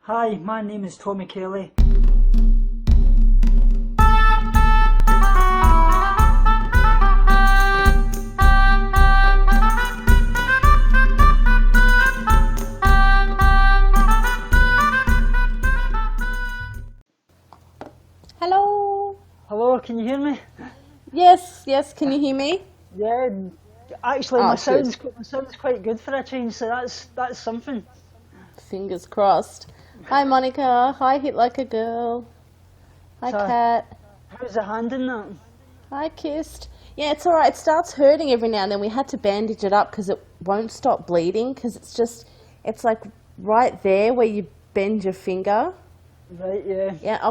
Hi, my name is Tommy Kelly. Hello. Hello, can you hear me? Yes, can you hear me? Yeah, actually Oh, my good. sound's quite good for a change, so that's something. Fingers crossed. Hi, Monica. Hi, Hit Like a Girl. Hi, So, Kat. how's the hand in that? Hi, Kissed. Yeah, it's alright. It starts hurting every now and then. We had to bandage it up because it won't stop bleeding because it's like right there where you bend your finger. Right, yeah. Yeah, I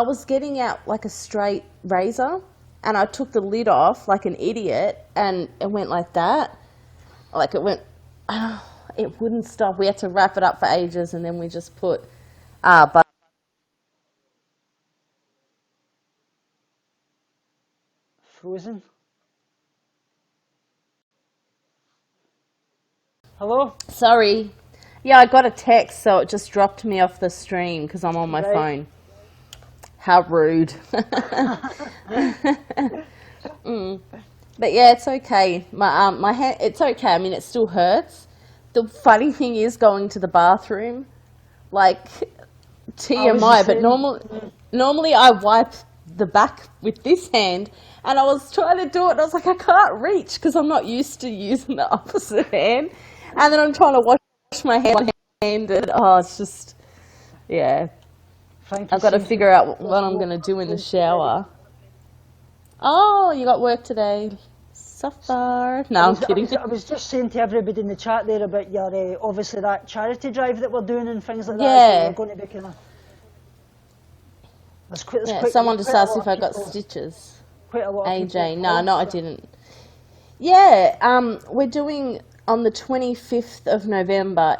was getting out like a straight razor and I took the lid off like an idiot and it went like that. Like it went, it wouldn't stop. We had to wrap it up for ages and then we just put, but Frozen. Hello? sorry. Yeah, I got a text, so it just dropped me off the stream because I'm on my Right. phone. How rude. But yeah, it's okay. My hand, it's okay. I mean, it still hurts. The funny thing is going to the bathroom, like I was the TMI. But same. normally I wipe the back with this hand, and I was trying to do it. And I was like, I can't reach because I'm not used to using the opposite hand. And then I'm trying to wash my hand one-handed. Oh, it's just yeah. Frankie I've got to seems to figure out what I'm walk gonna do in the already. shower. Oh, you got work today. So far. No, I'm kidding. I was just saying to everybody in the chat there about your obviously that charity drive that we're doing and things like that. So we're Yeah. going to be kind of Yeah, someone there's just quite a asked lot if of I got people, stitches. quite a lot of people AJ, no, involved. I So didn't. Yeah, we're doing on the 25th of November,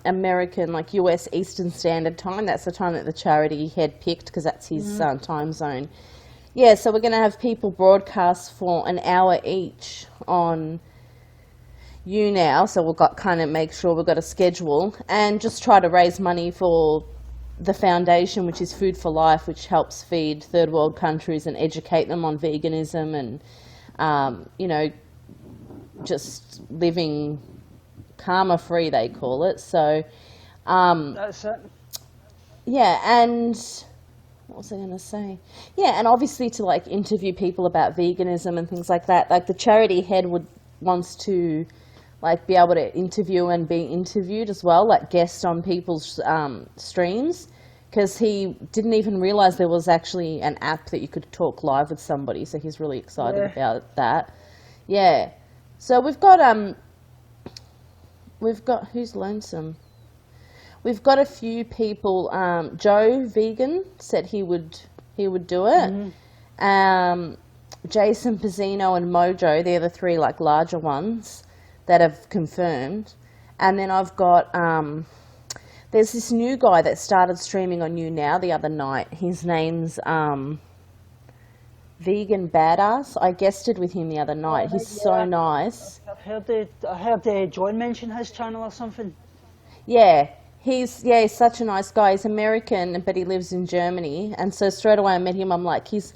American, like US Eastern Standard Time. That's the time that the charity head picked because that's his time zone. Yeah, so we're going to have people broadcast for an hour each on Younow. So we've got kind of make sure we've got a schedule and just try to raise money for the foundation, which is Food for Life, which helps feed third world countries and educate them on veganism and, just living karma free, they call it. So, that's it. yeah, and what was I going to say? Yeah, and obviously to like interview people about veganism and things like that. Like the charity head wants to like be able to interview and be interviewed as well, like guest on people's streams, because he didn't even realize there was actually an app that you could talk live with somebody. So he's really excited Yeah. about that. Yeah. So we've got who's lonesome? We've got a few people. Joe Vegan said he would do it. Jason Pizzino and Mojo, they're the three like larger ones that have confirmed. And then I've got there's this new guy that started streaming on Younow the other night. His name's Vegan Badass. I guested with him the other night. He's so Yeah, nice. I heard John mention his channel or something. Yeah, he's such a nice guy. He's American, but he lives in Germany. And so straight away I met him. I'm like, he's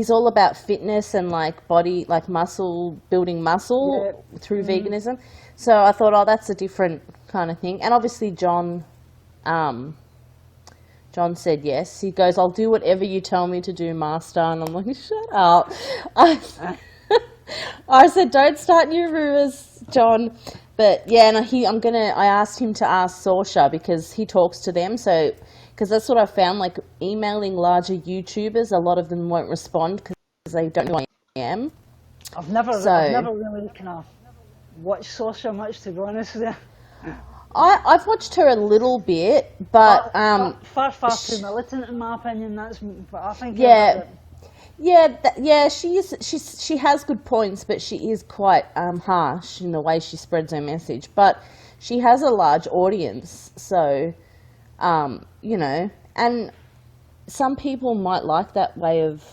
all about fitness and like body, like muscle, building Yeah. muscle through veganism. So I thought, oh, that's a different kind of thing. And obviously John said yes. He goes, I'll do whatever you tell me to do, master. And I'm like, shut up. I, I said, don't start new rumors, John. But yeah, and I asked him to ask Sorsha because he talks to them. So, because that's what I found, like emailing larger YouTubers, a lot of them won't respond because they don't know who I am. I've So never really kind of watched Sasha much, to be honest with you. I've watched her a little bit, but Far too militant in my opinion. That's what I think about yeah, it. yeah, she has good points, but she is quite harsh in the way she spreads her message. But she has a large audience, so and some people might like that way of,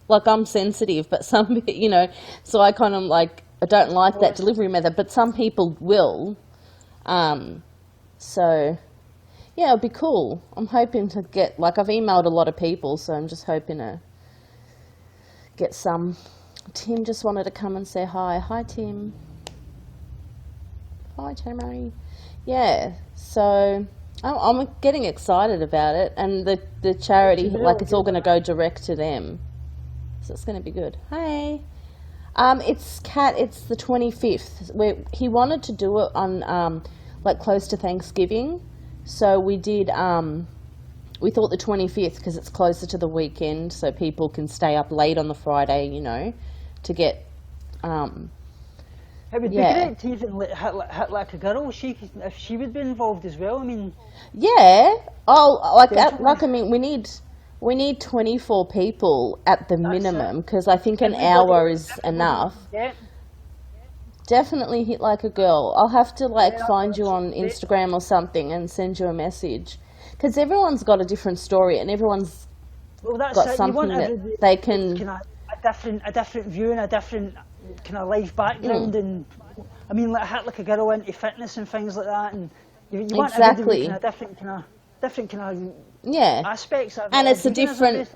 like I'm sensitive, but some so I kind of like I don't like that delivery method, but some people will. So Yeah, it'd be cool. I'm hoping to get, like, I've emailed a lot of people, so I'm just hoping to get some. Tim just wanted to come and say hi. Hi, Tim. Hi, Tamari. Yeah, so I'm getting excited about it, and the charity, like, it's all going to go direct to them, so it's going to be good. Hey, it's the 25th. He wanted to do it on like close to Thanksgiving, so we did. We thought the 25th because it's closer to the weekend, so people can stay up late on the Friday, you know, to get. It would be great to even hit like a girl. If she would be involved as well. I mean, yeah. Oh, I mean, we need 24 people at the minimum because I think an hour is enough. Yeah. Definitely hit like a girl. I'll have to find you on Instagram or something and send you a message because everyone's got a different story and everyone's got something that they can. A different view and a different kind of life background, and I mean, hit like a girl into fitness and things like that, and you want everybody kind of different kind of aspects of it. And it's a different,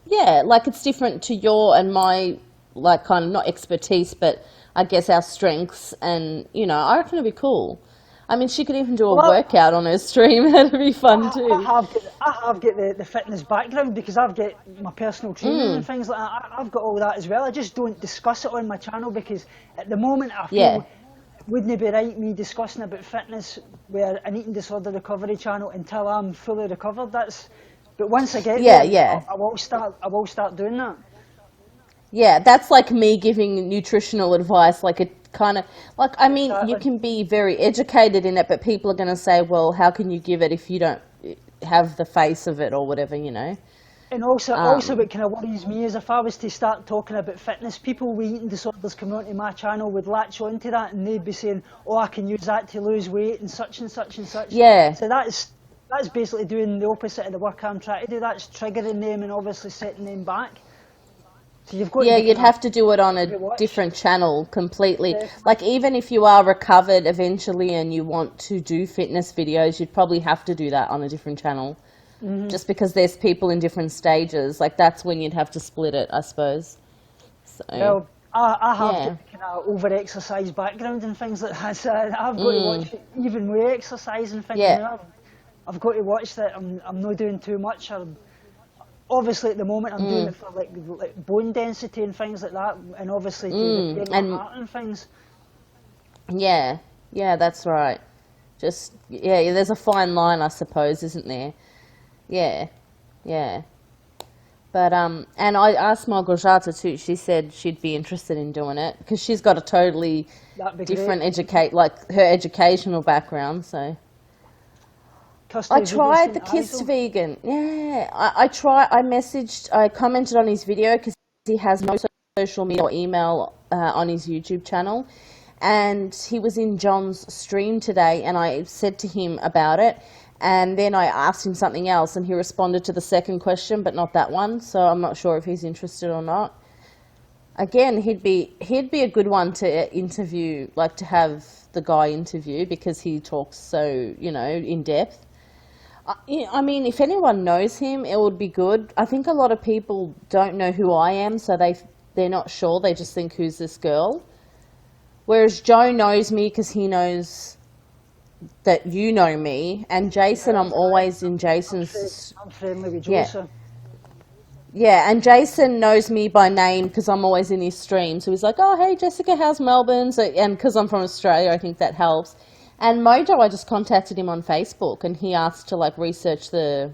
like it's different to your and my, like, kind of not expertise, but I guess our strengths, and you know, I reckon it'd be cool. I mean, she could even do a workout on her stream. That'd be fun too. I have got the fitness background because I've got my personal training and things like that. I've got all that as well. I just don't discuss it on my channel because at the moment I feel it wouldn't be right me discussing about fitness with an eating disorder recovery channel until I'm fully recovered. But once I get there, I will start doing that. Yeah, that's like me giving nutritional advice, like it kind of, like, I mean, you can be very educated in it, but people are going to say, well, how can you give it if you don't have the face of it or whatever, you know? And also what kind of worries me is if I was to start talking about fitness, people with eating disorders coming onto my channel would latch onto that and they'd be saying, oh, I can use that to lose weight and such and such and such. Yeah. So that's basically doing the opposite of the work I'm trying to do. That's triggering them and obviously setting them back. So you've got you'd have to do it on a different channel completely. Like, even if you are recovered eventually and you want to do fitness videos, you'd probably have to do that on a different channel. Just because there's people in different stages. Like, that's when you'd have to split it, I suppose. So, well, I have the kind of over-exercise background and things like that. So I've got to watch it, even with exercise and things. Yeah. I've got to watch that. I'm not doing too much. Obviously, at the moment, I'm doing it for like bone density and things like that, and obviously to repair my heart and things. Yeah, that's right. Just there's a fine line, I suppose, isn't there? Yeah. But and I asked Margojata too. She said she'd be interested in doing it because she's got a totally different her educational background. So. I tried the kissed vegan. Yeah, I commented on his video because he has no social media or email on his YouTube channel. And he was in John's stream today and I said to him about it. And then I asked him something else and he responded to the second question, but not that one. So I'm not sure if he's interested or not. Again, he'd be a good one to interview, like to have the guy interview because he talks so, you know, in depth. I mean, if anyone knows him, it would be good. I think a lot of people don't know who I am, so they're not sure. They just think, who's this girl? Whereas Joe knows me because he knows that you know me. And Jason, I'm always in Jason's... I'm friendly with Joe, Yeah, and Jason knows me by name because I'm always in his stream. So he's like, oh, hey, Jessica, how's Melbourne? So, and because I'm from Australia, I think that helps. And Mojo, I just contacted him on Facebook, and he asked to like research the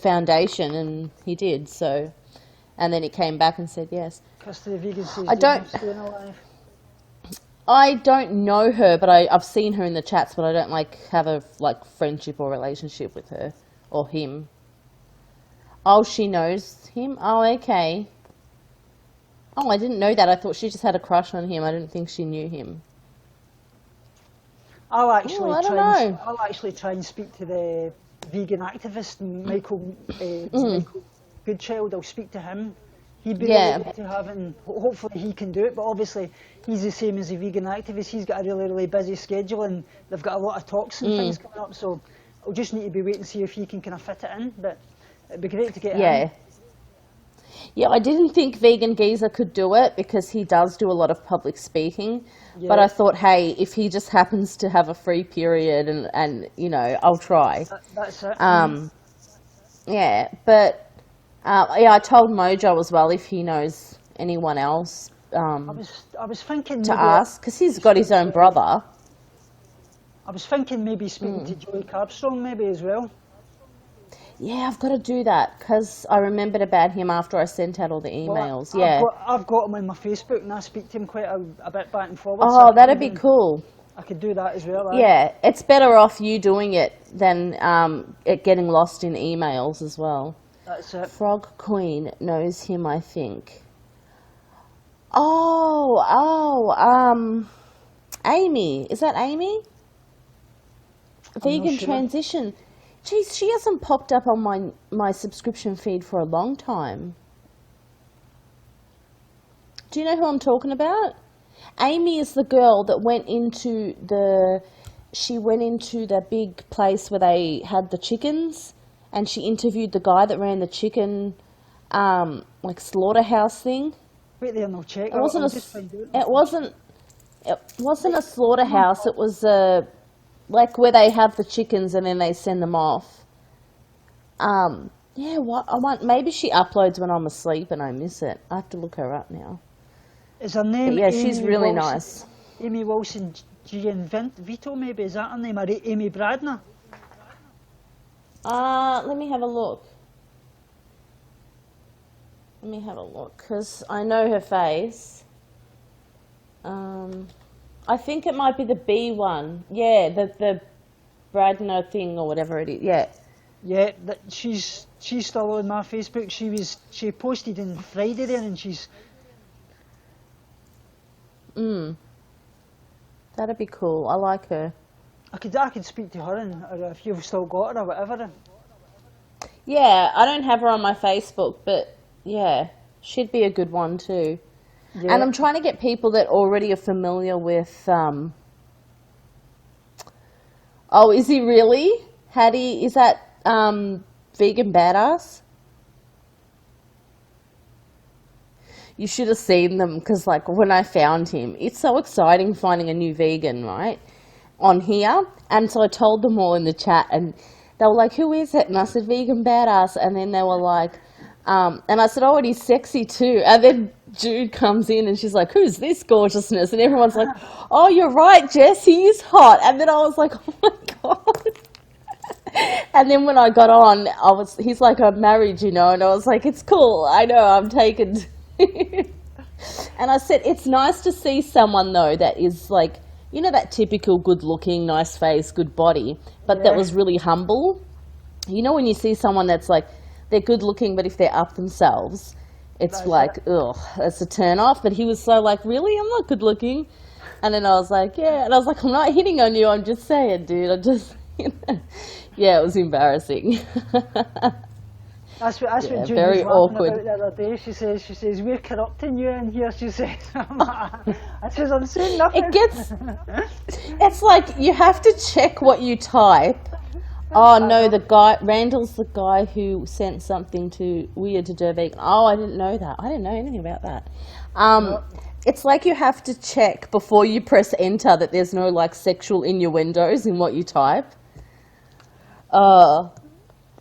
foundation, and he did. So, and then he came back and said yes. I don't know her, but I've seen her in the chats, but I don't like have a like friendship or relationship with her or him. Oh, she knows him. Oh, okay. Oh, I didn't know that. I thought she just had a crush on him. I didn't think she knew him. I'll actually try and speak to the vegan activist Michael Goodchild. I'll speak to him he'd be really into having, hopefully he can do it, but obviously he's the same as a vegan activist. He's got a really, really busy schedule and they've got a lot of talks and things coming up, so we'll just need to be waiting to see if he can kind of fit it in, but it'd be great to get it in. Yeah, I didn't think Vegan Geezer could do it because he does do a lot of public speaking, but I thought, hey, if he just happens to have a free period and you know, I'll try. That's it. Yeah, but I told Mojo as well if he knows anyone else I was thinking to ask, because he's got his own brother. I was thinking maybe speaking to Joey Carbstrong maybe as well. Yeah, I've got to do that because I remembered about him after I sent out all the emails. I've got him on my Facebook and I speak to him quite a bit back and forward. Oh, so that'd be cool. I could do that as well. Yeah, it's better off you doing it than it getting lost in emails as well. That's it. Frog Queen knows him, I think. Amy. Is that Amy? Vegan Transition. Geez, she hasn't popped up on my subscription feed for a long time. Do you know who I'm talking about? Amy is the girl that went into the big place where they had the chickens, and she interviewed the guy that ran the chicken, like slaughterhouse thing. Wait there, no check. It wasn't a slaughterhouse. It was like where they have the chickens and then they send them off. Maybe she uploads when I'm asleep and I miss it. I have to look her up now. Is her name? But yeah, she's really nice. Amy Wilson Vito, maybe, is that her name? Or Amy Bradner? Let me have a look. Because I know her face. I think it might be the B one. Yeah, the Bradner thing or whatever it is. Yeah. Yeah, she's still on my Facebook. She posted on Friday there, and she's. That'd be cool. I like her. I could speak to her, or if you've still got her or whatever. Yeah, I don't have her on my Facebook, but yeah, she'd be a good one too. Yeah. And I'm trying to get people that already are familiar with. Oh, is he really? Hattie, is that Vegan Badass? You should have seen them because, like, when I found him, it's so exciting finding a new vegan, right, on here. And so I told them all in the chat, and they were like, "Who is it?" And I said, "Vegan Badass." And then they were like, and I said, "Oh, and he's sexy too." And then Jude comes in and she's like, "Who's this gorgeousness?" And everyone's like, "Oh, you're right, Jess, he is hot." And then I was like, "Oh my God." And then when I got on, he's like, "I'm married, you know." And I was like, "It's cool. I know, I'm taken." And I said, it's nice to see someone, though, that is like, you know, that typical good-looking, nice face, good body, but that was really humble. You know, when you see someone that's like, they're good-looking, but if they're up themselves, it's ugh, that's a turn-off. But he was so like, really? I'm not good-looking. And then I was like, yeah. And I was like, I'm not hitting on you. I'm just saying, dude. I just, yeah, it was embarrassing. That's what Judy very was awkward. About the other day. She says, we're corrupting you in here, she says. I says, I'm saying nothing. It's like, you have to check what you type. Oh no, Randall's the guy who sent something weird to Derbeek. Oh, I didn't know that. I didn't know anything about that. It's like you have to check before you press enter that there's no like sexual innuendos in what you type.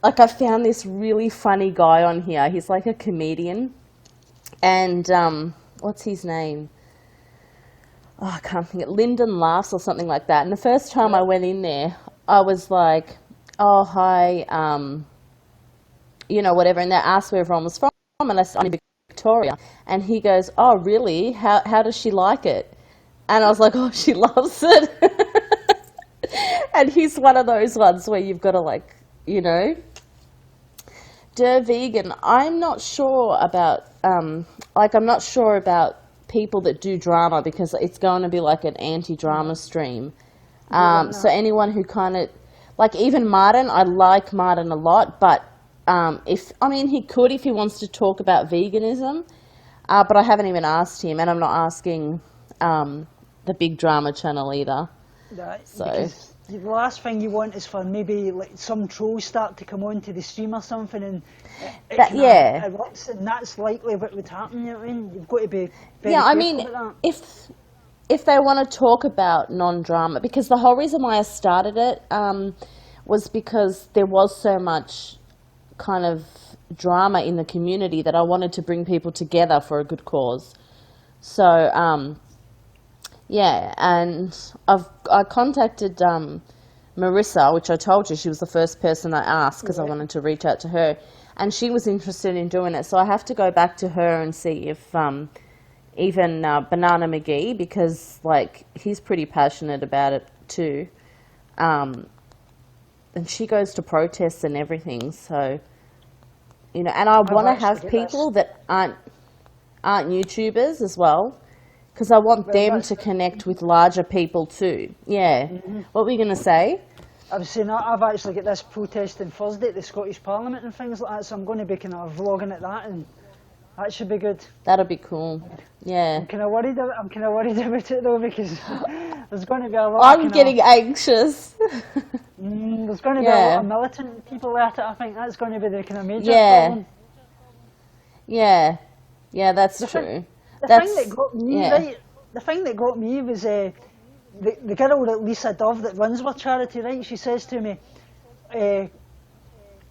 Like I found this really funny guy on here. He's like a comedian. And what's his name? Oh, I can't think of it. Lyndon Laughs or something like that. And the first time I went in there, I was like, oh, hi, you know, whatever. And they asked where everyone was from. And I said, I'm in Victoria. And he goes, oh, really? How does she like it? And I was like, oh, she loves it. And he's one of those ones where you've got to like, you know. Vegan, I'm not sure about, I'm not sure about people that do drama because it's going to be like an anti-drama stream. So anyone who kind of, like even Martin, I like Martin a lot, but he could if he wants to talk about veganism, but I haven't even asked him, and I'm not asking the big drama channel either. Right, So because the last thing you want is for maybe like some trolls start to come onto the stream or something, and it works, and that's likely what would happen. You know what I mean? You've got to be very careful about that. If they want to talk about non-drama, because the whole reason why I started it was because there was so much kind of drama in the community that I wanted to bring people together for a good cause. So, and I contacted Marissa, which I told you she was the first person I asked because I wanted to reach out to her, and she was interested in doing it. So I have to go back to her and see if even Banana McGee, because like he's pretty passionate about it too, and she goes to protests and everything. So, you know, and I want to have people that aren't YouTubers as well, because I want them to connect with larger people too. Yeah. Mm-hmm. What were you going to say? I was saying I've actually got this protest on Thursday at the Scottish Parliament and things like that, so I'm going to be kind of vlogging at that, and that should be good. That'll be cool. Yeah. I'm kind of worried about it though, because there's going to be a lot. I'm getting anxious. There's going to be a lot of militant people at it. I think that's going to be the kind of major problem. Yeah, that's true. The thing that got me was the girl, that Lisa Dove, that runs our charity, right? She says to me,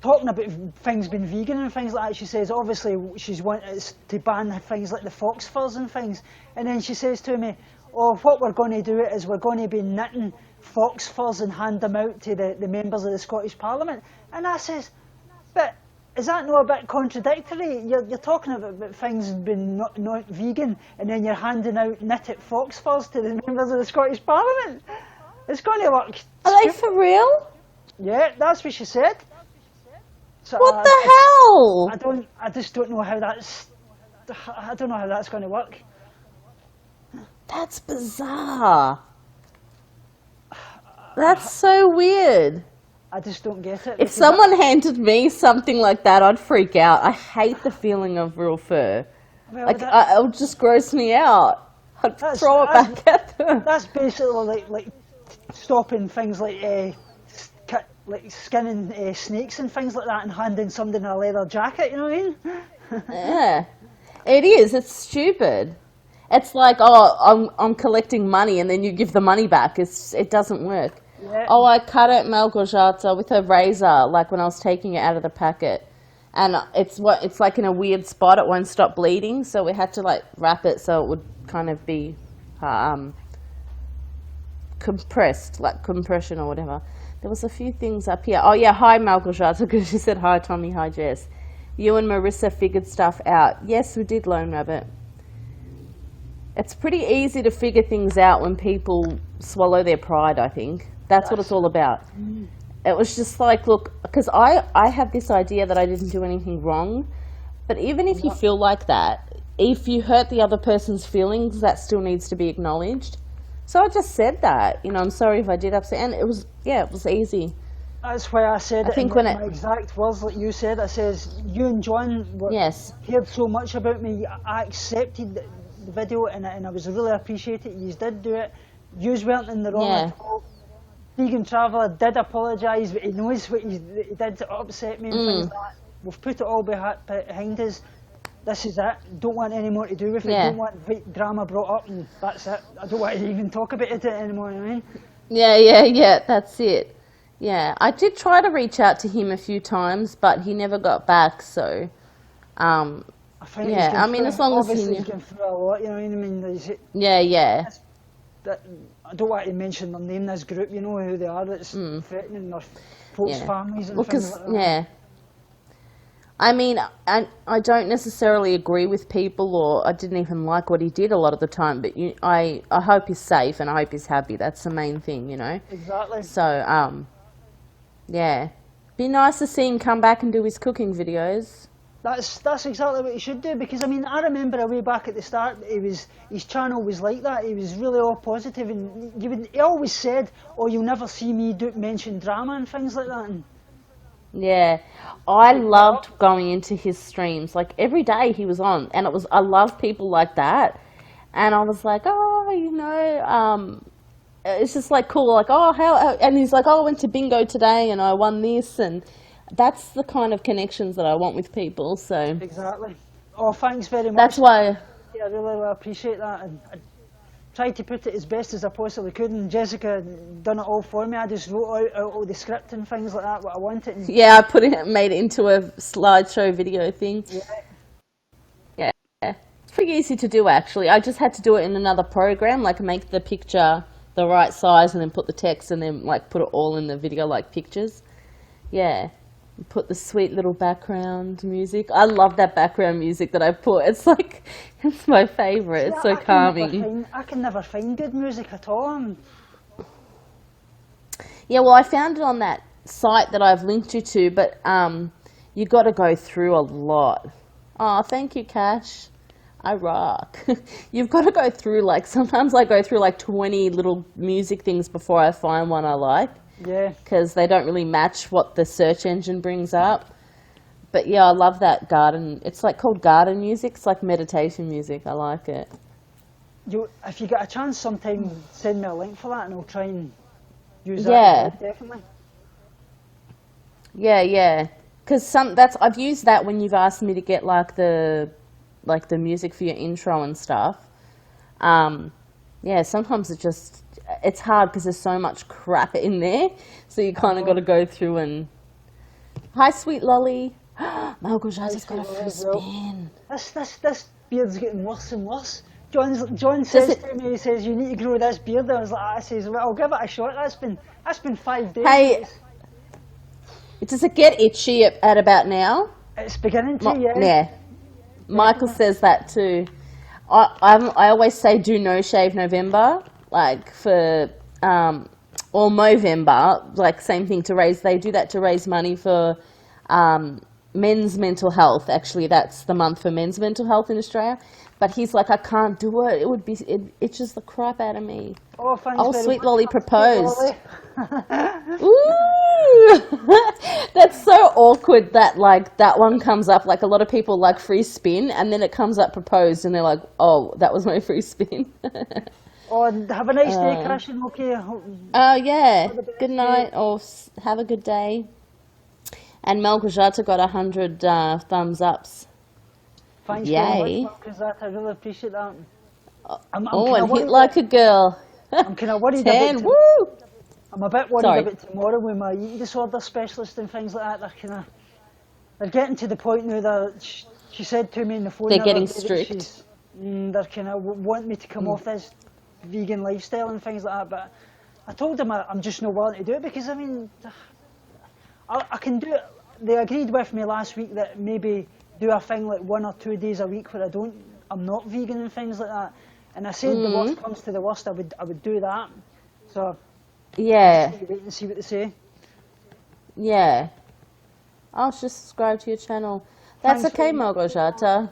talking about things being vegan and things like that, she says obviously she's wanted to ban things like the fox furs and things, and then she says to me, what we're going to do is we're going to be knitting fox furs and hand them out to the members of the Scottish Parliament. And I says, but is that not a bit contradictory? You're talking about things being not vegan, and then you're handing out knitted fox furs to the members of the Scottish Parliament. It's going to work. Are they for real? Yeah, that's what she said. So what the hell? I just don't know how I don't know how that's going to work. That's bizarre. That's so weird. I just don't get it. If someone handed me something like that, I'd freak out. I hate the feeling of real fur. Well, like, it would just gross me out. I'd throw it back at them. That's basically like stopping things like skinning snakes and things like that and handing somebody in a leather jacket, you know what I mean? Yeah, it is. It's stupid. It's like, I'm collecting money and then you give the money back. It doesn't work. Yeah. I cut it Malgorzata with a razor, like when I was taking it out of the packet, and it's like in a weird spot. It won't stop bleeding, so we had to like wrap it so it would kind of be compressed, like compression or whatever. There was a few things up here. Oh yeah, hi Malgorzata, because she said hi Tommy, hi Jess. You and Marissa figured stuff out. Yes, we did, Lone Rabbit. It's pretty easy to figure things out when people swallow their pride, I think. That's what it's all about. It was just like, look, because I had this idea that I didn't do anything wrong, but even if you feel like that, if you hurt the other person's feelings, that still needs to be acknowledged. So I just said that, I'm sorry if I did upset, and it was easy. That's why I said my exact words like you said. I says, you and John cared so much about me, I accepted the video, and I was really appreciated. You did do it. You weren't in the wrong at all. Vegan Traveller did apologise, but he knows what he did to upset me and things like that. We've put it all behind us. This is it. Don't want any more to do with it. Don't want drama brought up, and that's it. I don't want to even talk about it anymore, you know what I mean? Yeah, that's it. Yeah, I did try to reach out to him a few times, but he never got back, so... I think as long as he's going through a lot, you know what I mean? Yeah. I don't want to mention their name, this group, you know who they are, that's threatening their folks' families and things like that. Yeah. I mean, I don't necessarily agree with people, or I didn't even like what he did a lot of the time, but I hope he's safe and I hope he's happy. That's the main thing, Exactly. So, yeah. Be nice to see him come back and do his cooking videos. That's exactly what he should do, because I remember way back at the start, his channel was like that. He was really all positive, and he always said, "Oh, you'll never see me mention drama and things like that." And Yeah, I loved going into his streams. Like every day he was on, and I love people like that. And I was like, oh, it's just like cool. Like, oh, and he's like, oh, I went to bingo today and I won this, and that's the kind of connections that I want with people. So Exactly. Oh, thanks very much. that's why. Yeah, I really appreciate that. And I tried to put it as best as I possibly could, and Jessica done it all for me. I just wrote out all the script and things like that, what I wanted. And Yeah, made it into a slideshow video thing. yeah, Yeah, it's pretty easy to do actually. I just had to do it in another program, like make the picture the right size and then put the text and then like put it all in the video like pictures. Yeah. Put the sweet little background music. I love that background music that I put. It's like, it's my favorite. It's so calming. I can never find good music at all. Yeah, well, I found it on that site that I've linked you to, but you got to go through a lot. Oh, thank you, Cash. I rock. You've got to go through, like, sometimes I go through like 20 little music things before I find one I like. Yeah. Because they don't really match what the search engine brings up. But yeah, I love that garden. It's like called garden music. It's like meditation music. I like it. If you get a chance sometime, send me a link for that and I'll try and use that. Yeah. Definitely. Yeah. Because I've used that when you've asked me to get like the music for your intro and stuff. Yeah, sometimes it's hard because there's so much crap in there, so you kind of got to go through and. Hi, sweet lolly. Malgosh, I just got a free spin. This beard's getting worse and worse. John says to me, he says, you need to grow this beard. I was like, I says, well, I'll give it a shot. That's been 5 days. Hey, does it get itchy at about now? It's beginning to, yeah. Yeah. Michael says that too. I always say do no shave November, like for or Movember, like same thing they do that to raise money for men's mental health. Actually, that's the month for men's mental health in Australia. But he's like, I can't do it. It itches the crap out of me. Oh, thanks oh very sweet much. lolly proposed. Ooh, that's so awkward. That one comes up. Like a lot of people like free spin, and then it comes up proposed, and they're like, oh, that was my free spin. Oh, have a nice day, Cashin. Okay. Oh yeah. Good night, or have a good day. And Melgajata got 100 thumbs ups. Thanks Yay. very much, because I really appreciate that. And hit like a girl. I'm kind of worried 10, about. woo! I'm a bit worried about tomorrow with my eating disorder specialist and things like that. They're getting to the point now that she said to me in the phone. They're getting strict. They're kind of wanting me to come off this vegan lifestyle and things like that. But I told them I'm just not willing to do it because I mean, I can do it. They agreed with me last week that maybe do a thing like 1 or 2 days a week where I'm not vegan and things like that. And I said the worst comes to the worst, I would do that. So yeah, wait and see what they say. Yeah, I'll just subscribe to your channel. That's okay, Malgojata.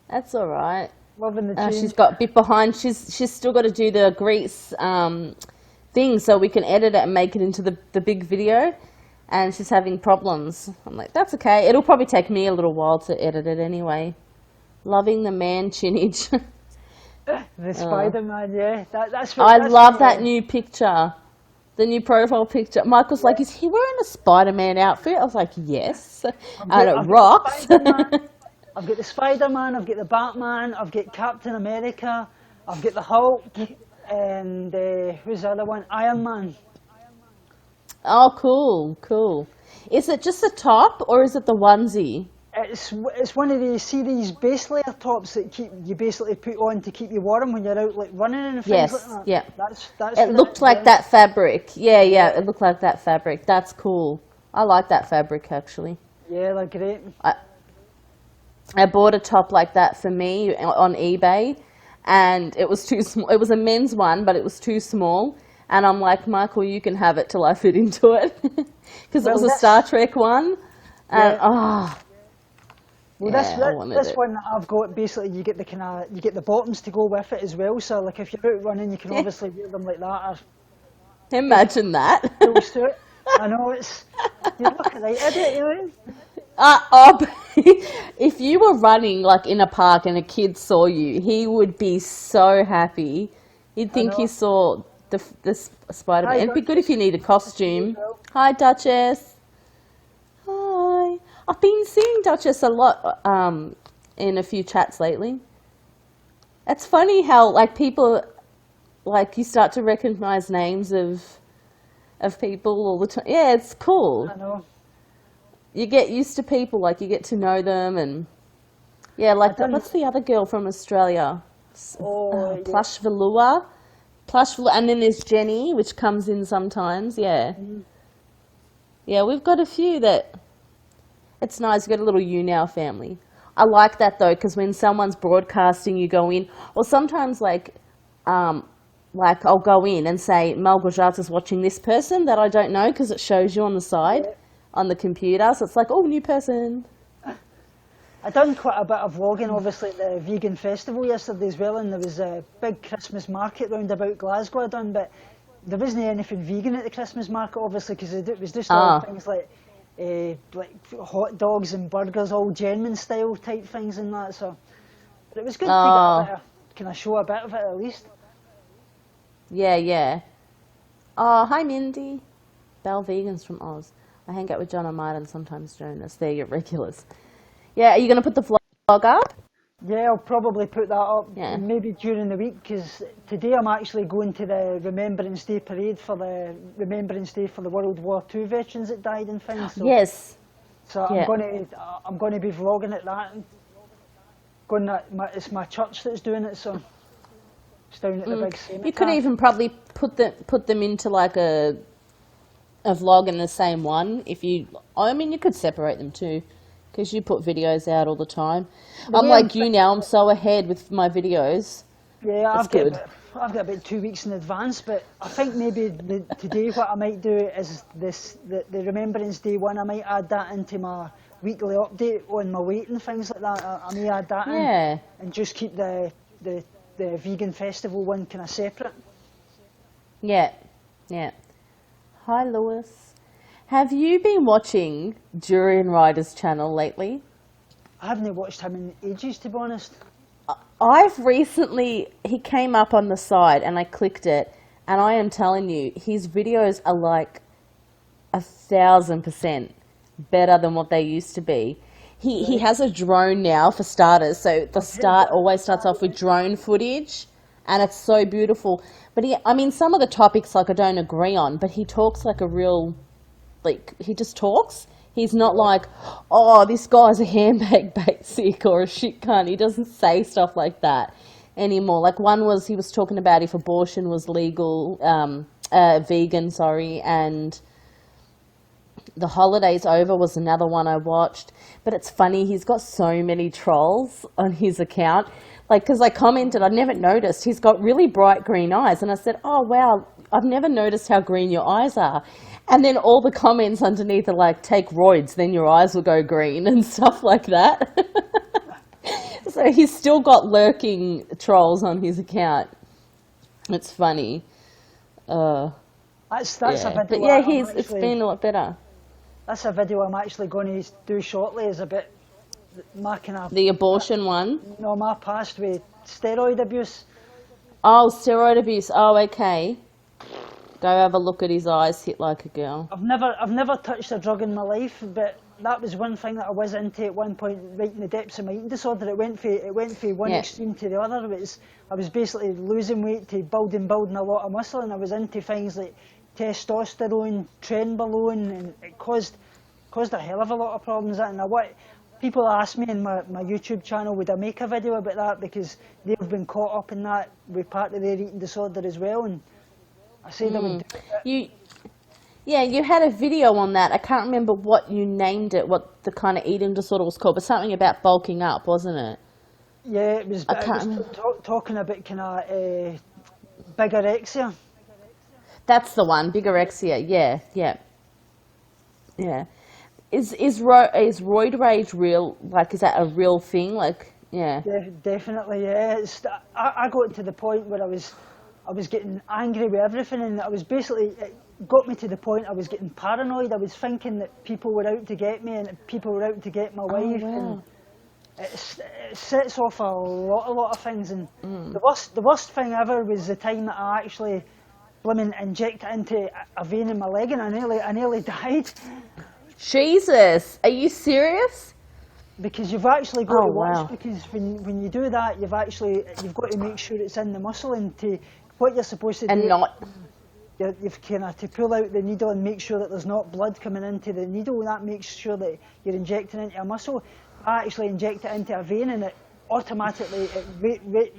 That's all right. Loving the change. She's got a bit behind. She's still got to do the grease thing so we can edit it and make it into the big video. And she's having problems. I'm like, that's okay. It'll probably take me a little while to edit it anyway. Loving the man chinage. The Spider-Man, yeah. That's I love that new picture. The new profile picture. Michael's like, is he wearing a Spider-Man outfit? I was like, yes. And it rocks. I've got the Spider-Man, I've got the Batman, I've got Captain America, I've got the Hulk, and who's the other one? Iron Man. Oh, cool. Is it just the top or is it the onesie? It's one of these base layer tops that you basically put on to keep you warm when you're out like running and things like that. Yeah. That's it looked like that fabric. Yeah, it looked like that fabric. That's cool. I like that fabric actually. Yeah, they're great. I bought a top like that for me on eBay, and it was too small. It was a men's one, but it was too small. And I'm like, Michael, you can have it till I fit into it, because it was a Star Trek one. And this one that I've got, basically you get the bottoms to go with it as well. So like if you're out running, you can obviously wear them like that. Imagine that. I know You look like idiot, you know? If you were running like in a park and a kid saw you, he would be so happy. He'd I think he know. saw the Spider-Man. Hi, It'd be good if Duchess. you need a Good to see you as costume. well. Hi, Duchess. Hi. I've been seeing Duchess a lot in a few chats lately. It's funny how like people like you start to recognize names of people all the time. Yeah, it's cool. I know. You get used to people, like you get to know them, and yeah, I like done. what's the other girl from Australia? Oh, yeah. Plush Velour, and then there's Jenny, which comes in sometimes. Yeah, Mm. yeah, we've got a few that. It's nice. You've got a little Younow family. I like that though, because when someone's broadcasting, you go in, or sometimes like I'll go in and say Mel Gujat is watching this person that I don't know because it shows you on the side Yeah. on the computer. So it's like, oh, new person. I done quite a bit of vlogging, obviously, at the vegan festival yesterday as well, and there was a big Christmas market round about Glasgow I done, but there wasn't anything vegan at the Christmas market, obviously, because it was just all Ah, things like hot dogs and burgers, all German style type things and that. So, but it was good to get a bit oh, of, can I show a bit of it at least? yeah, yeah. Oh, hi, Mindy. Belle Vegans from Oz. I hang out with John and Martin, sometimes Jonas. They're your regulars. Yeah, are you going to put the vlog up? Yeah, I'll probably put that up Yeah. maybe during the week, because today I'm actually going to the Remembrance Day parade for the Remembrance Day for the World War II veterans that died and things. So, Yes. so Yeah. I'm gonna be vlogging at that. And it's my church that's doing it, so it's down at the big You could cenotaph. even probably put them into like a vlog in the same one. If you, I mean, you could separate them too, because you put videos out all the time. The I'm way I'm like you thinking, now. I'm so ahead with my videos. yeah, It's good. I've got about 2 weeks in advance, but I think maybe today what I might do is the Remembrance Day one. I might add that into my weekly update on my weight and things like that. I may add that in Yeah. and just keep the vegan festival one kind of separate. Yeah. Yeah. Hi, Lewis. Have you been watching Durian Rider's channel lately? I haven't watched him in ages, to be honest. I've recently, he came up on the side and I clicked it, and I am telling you, his videos are like 1,000% better than what they used to be. He Right? has a drone now for starters, so the I've heard start that. always starts off with drone footage, and it's so beautiful. But I mean, some of the topics like I don't agree on, but he talks like a real, like he just talks. He's not Right. like, oh, this guy's a handbag basic or a shit cunt. He doesn't say stuff like that anymore. Like one was he was talking about if abortion was legal, vegan, sorry, and the Holidays Over was another one I watched. But it's funny, he's got so many trolls on his account. Like, because I commented, I'd never noticed, he's got really bright green eyes. And I said, oh, wow, I've never noticed how green your eyes are. And then all the comments underneath are like, take roids, then your eyes will go green and stuff like that. So he's still got lurking trolls on his account. It's funny. That's a Yeah. But video yeah, it's actually. been a lot better. That's a video I'm actually going to do shortly. Is a bit my kind of The abortion one. my past with steroid abuse. Oh, steroid abuse. Oh, okay. Go have a look at his eyes hit like a girl. I've never touched a drug in my life, but that was one thing that I was into at one point, right in the depths of my eating disorder. It went from one Yeah. extreme to the other. I was basically losing weight to building a lot of muscle, and I was into things like testosterone, trenbolone, and it caused a hell of a lot of problems. And people ask me in my YouTube channel, would I make a video about that, because they've been caught up in that with part of their eating disorder as well, and I said I would do it. You had a video on that. I can't remember what you named it, what the kind of eating disorder was called, but something about bulking up, wasn't it? Yeah, it was. I It can't was remember. talking about kind of bigorexia. That's the one, bigorexia. Yeah, yeah, yeah. Is roid rage real? Like, is that a real thing? Like, yeah. Definitely, yeah. I got to the point where I was getting angry with everything, and I was basically got me to the point I was getting paranoid. I was thinking that people were out to get me and people were out to get my wife. Wow. And it sets off a lot of things. And the worst thing ever was the time that I actually injected into a vein in my leg, and I nearly died. Jesus, are you serious? Because you've actually got to watch. Wow. Because when you do that, you've got to make sure it's in the muscle, and to what you're supposed to do. And not. You've kind of to pull out the needle and make sure that there's not blood coming into the needle. That makes sure that you're injecting into a muscle. I actually injected it into a vein, and it automatically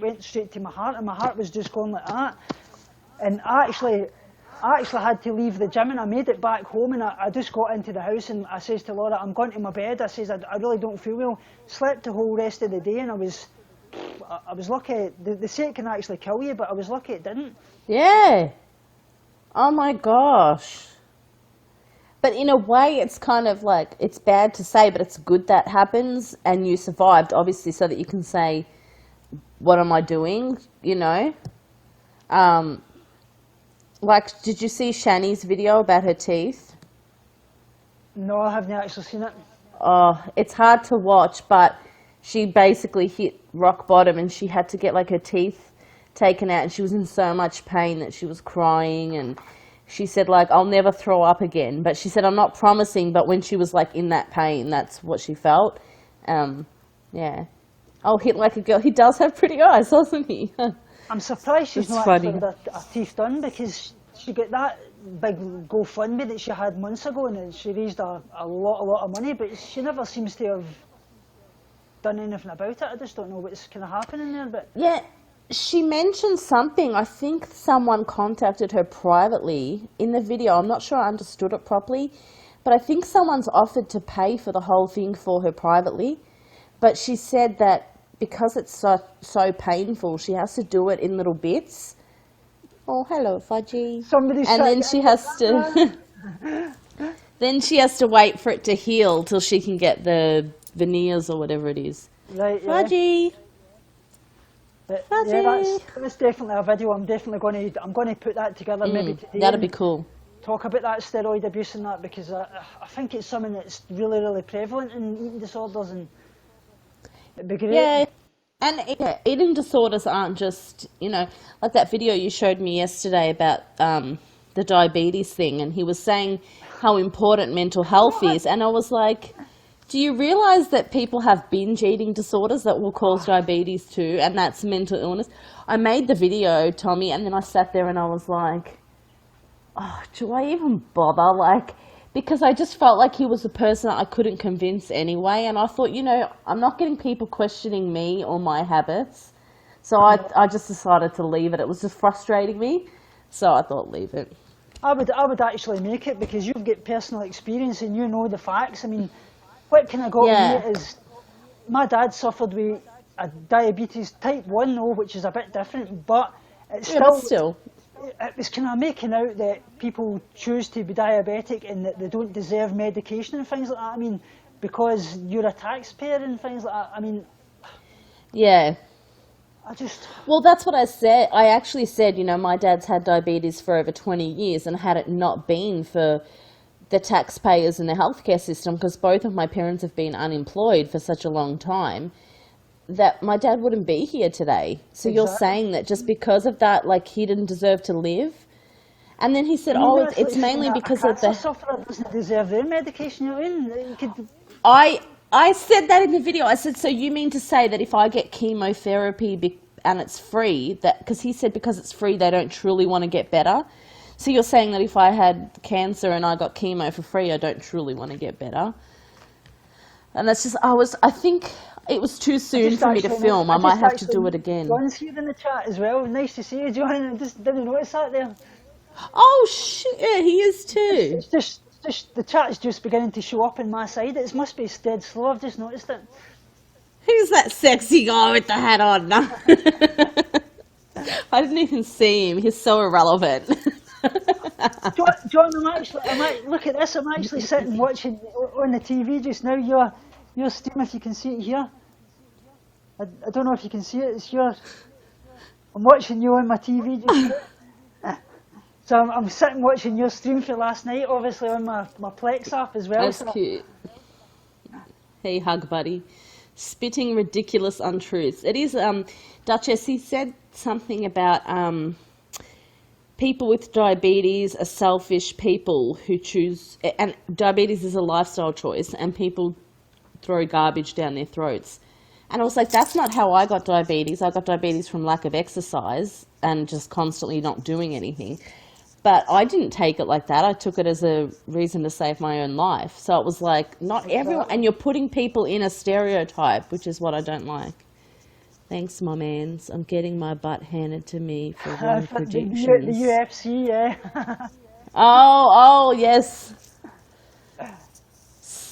went straight to my heart, and my heart was just going like that. And I actually had to leave the gym, and I made it back home, and I just got into the house, and I says to Laura, I'm going to my bed. I says, I really don't feel well. Slept the whole rest of the day, and I was lucky. They say it can actually kill you, but I was lucky it didn't. Yeah. Oh my gosh. But in a way, it's kind of like, it's bad to say, but it's good that happens and you survived, obviously, so that you can say, what am I doing, you know? Like, did you see Shani's video about her teeth? No, I haven't actually seen it. Oh, it's hard to watch, but she basically hit rock bottom and she had to get like her teeth taken out, and she was in so much pain that she was crying, and she said like, I'll never throw up again. But she said, I'm not promising, but when she was like in that pain, that's what she felt. Yeah. I'll hit like a girl. He does have pretty eyes, doesn't he? I'm surprised she's That's not funny. actually had her teeth done, because she got that big GoFundMe that she had months ago, and she raised a lot of money, but she never seems to have done anything about it. I just don't know what's kind of happening there. But Yeah, she mentioned something. I think someone contacted her privately in the video. I'm not sure I understood it properly, but I think someone's offered to pay for the whole thing for her privately. But she said that because it's so painful, she has to do it in little bits. Oh, hello, Fudgy. somebody's And then she has to then she has to wait for it to heal till she can get the veneers or whatever it is. right, yeah. Fudgy. But, Fudgy. yeah, that's definitely a video. I'm going to put that together maybe today. That'd be and cool. Talk about that steroid abuse and that, because I think it's something that's really prevalent in eating disorders, and it'd be great. Yeah. And eating disorders aren't just, you know, like that video you showed me yesterday about the diabetes thing, and he was saying how important mental health is, and I was like, do you realize that people have binge eating disorders that will cause diabetes too, and that's mental illness? I made the video, Tommy, and then I sat there and I was like, oh, do I even bother? Like, because I just felt like he was a person that I couldn't convince anyway, and I thought, you know, I'm not getting people questioning me or my habits, so I just decided to leave it. It was just frustrating me, so I thought leave it. I would actually make it, because you've got personal experience and you know the facts. I mean, what kind of got me is my dad suffered with a diabetes type 1 though, which is a bit different, but it's still. It was kind of making out that people choose to be diabetic and that they don't deserve medication and things like that. I mean, because you're a taxpayer and things like that. I mean, yeah. Well, that's what I said. I actually said, you know, my dad's had diabetes for over 20 years, and had it not been for the taxpayers and the healthcare system, because both of my parents have been unemployed for such a long time, that my dad wouldn't be here today. So You're saying that just because of that, like, he didn't deserve to live? And then he said, it's mainly because of the... sufferer doesn't deserve their medication. You know, I said that in the video. I said, so you mean to say that if I get chemotherapy and it's free, that because he said because it's free, they don't truly want to get better. So you're saying that if I had cancer and I got chemo for free, I don't truly want to get better? And that's just, I think it was too soon for me to film. I might have to do it again. John's here in the chat as well. Nice to see you, John. I just didn't notice that there. Oh, shit, yeah, he is too. It's just the chat's just beginning to show up on my side. It must be dead slow. I've just noticed it. Who's that sexy guy with the hat on? I didn't even see him. He's so irrelevant. John, look at this. I'm actually sitting watching on the TV just now. Your stream, if you can see it here. I don't know if you can see it. It's yours. I'm watching you on my TV just now. So I'm sitting watching your stream for last night, obviously on my Plex app as well. That's So. cute. Hey, hug buddy. Spitting ridiculous untruths. It is, Duchess, he said something about people with diabetes are selfish people who choose, and diabetes is a lifestyle choice, and people throw garbage down their throats. And I was like, that's not how I got diabetes. I got diabetes from lack of exercise and just constantly not doing anything. But I didn't take it like that. I took it as a reason to save my own life. So it was like, not everyone, and you're putting people in a stereotype, which is what I don't like. Thanks, my mans. I'm getting my butt handed to me for wrong predictions. The UFC, yeah. Oh, yes.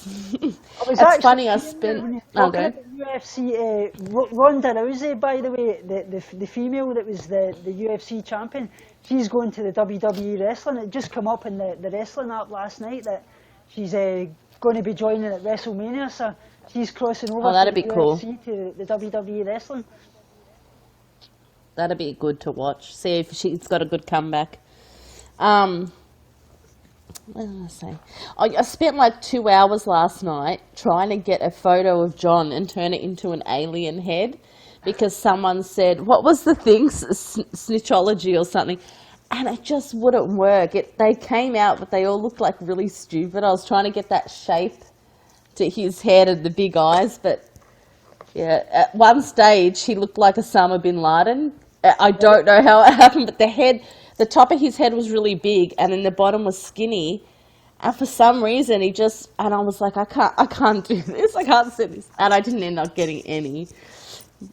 It's funny, I spent... Okay. UFC, Ronda Rousey, by the way, the female that was the UFC champion, she's going to the WWE wrestling. It just came up in the wrestling app last night that she's going to be joining at WrestleMania, so she's crossing over that'd from be the cool. UFC to the WWE wrestling. That'd be good to watch. See if she's got a good comeback. What did I say? I spent like 2 hours last night trying to get a photo of John and turn it into an alien head because someone said, what was the thing? Snitchology or something. And it just wouldn't work. They came out, but they all looked like really stupid. I was trying to get that shape to his head and the big eyes, but yeah, at one stage he looked like Osama bin Laden. I don't know how it happened, but the top of his head was really big, and then the bottom was skinny. And for some reason, and I was like, I can't do this. I can't see this. And I didn't end up getting any.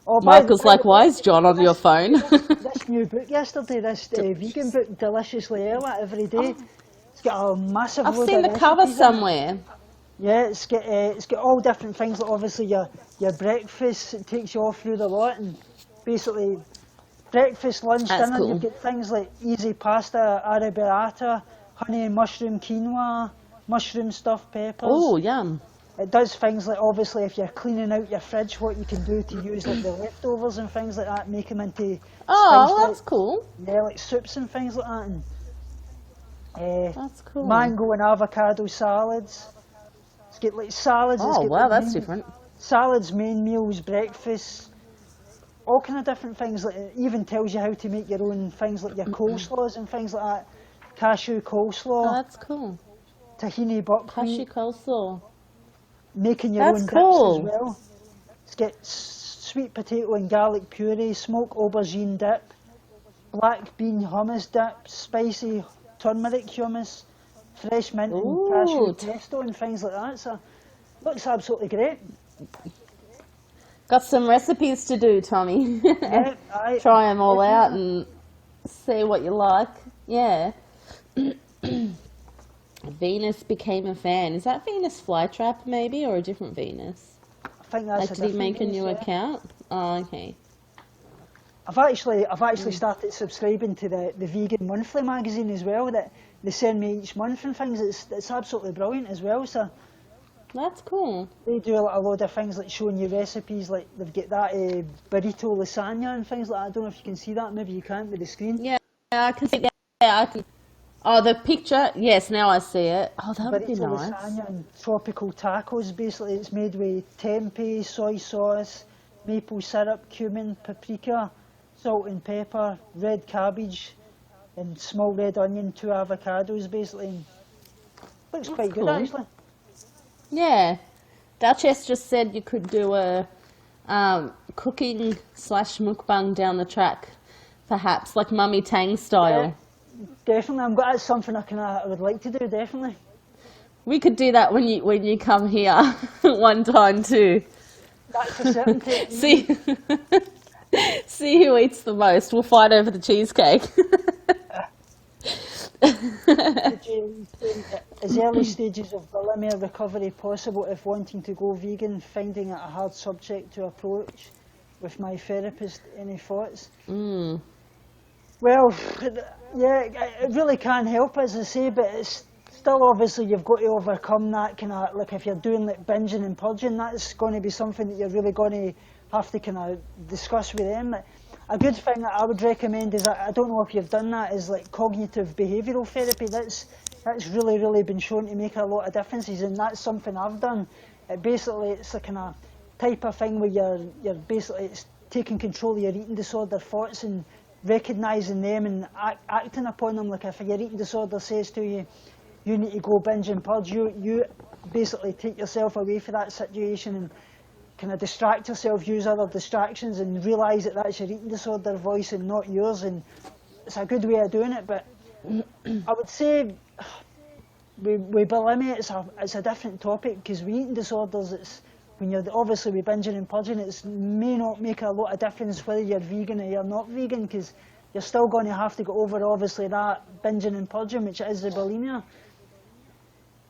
Michael's like, why is John on your phone? This new book yesterday, this vegan book, Deliciously Ella, every day. It's got a massive I've load seen of the cover recipes somewhere. Yeah, it's got all different things, like obviously your breakfast, it takes you all through the lot, and basically breakfast, lunch, dinner, cool. You've got things like easy pasta, arrabbiata, honey and mushroom quinoa, mushroom stuffed peppers. Oh, yum. It does things like, obviously, if you're cleaning out your fridge, what you can do to use like the leftovers and things like that, make them into that's cool. Yeah, like soups and things like that. And, that's cool. Mango and avocado salads. It's got like salads. Oh, wow, that's different. Salads, main meals, breakfast, all kind of different things. Like it even tells you how to make your own things like your coleslaws and things like that. Cashew coleslaw. Oh, that's cool. Tahini buckwheat. Cashew coleslaw. Making your own dips cool. as well. It's got sweet potato and garlic puree, smoked aubergine dip, black bean hummus dip, spicy turmeric hummus, fresh mint and cashew pesto and things like that. So looks absolutely great. Got some recipes to do, Tommy. Yeah, try them all out and see what you like. Yeah. Venus became a fan. Is that Venus Flytrap maybe, or a different Venus? I think that's like, did he make a new account? Oh, okay. I've actually started subscribing to the Vegan Monthly magazine as well. That they send me each month and things. It's absolutely brilliant as well. So that's cool. They do a load of things like showing you recipes. Like they've got that burrito lasagna and things like that. I don't know if you can see that. Maybe you can't with the screen. Yeah, I can see that. Yeah, I can. Oh, the picture. Yes, now I see it. Oh, that would be nice. Lasagna and tropical tacos. Basically, it's made with tempeh, soy sauce, maple syrup, cumin, paprika, salt and pepper, red cabbage, and small red onion, 2 avocados. Basically, looks quite good actually. Yeah, Duchess just said you could do a cooking / mukbang down the track, perhaps like Mummy Tang style. Yeah. Definitely, that's something I would like to do. Definitely, we could do that when you come here one time too. That's a certainty. See who eats the most. We'll fight over the cheesecake. Is early stages of bulimia recovery possible if wanting to go vegan, finding it a hard subject to approach with my therapist? Any thoughts? Well, yeah, it really can't help, as I say, but it's still obviously you've got to overcome that kind of, like if you're doing like binging and purging, that's going to be something that you're really going to have to kind of discuss with them. a good thing that I would recommend is, I don't know if you've done that, is like cognitive behavioural therapy. That's really been shown to make a lot of differences, and that's something I've done. It's a kind of type of thing where you're basically, it's taking control of your eating disorder thoughts and recognising them and acting upon them. Like if your eating disorder says to you, you need to go binge and purge, you basically take yourself away from that situation and kind of distract yourself, use other distractions, and realise that that's your eating disorder voice and not yours. And it's a good way of doing it. But I would say with bulimia, it's a different topic, because with eating disorders, it's when you're obviously with binging and purging, it may not make a lot of difference whether you're vegan or you're not vegan, because you're still going to have to go over obviously that binging and purging, which is the bulimia.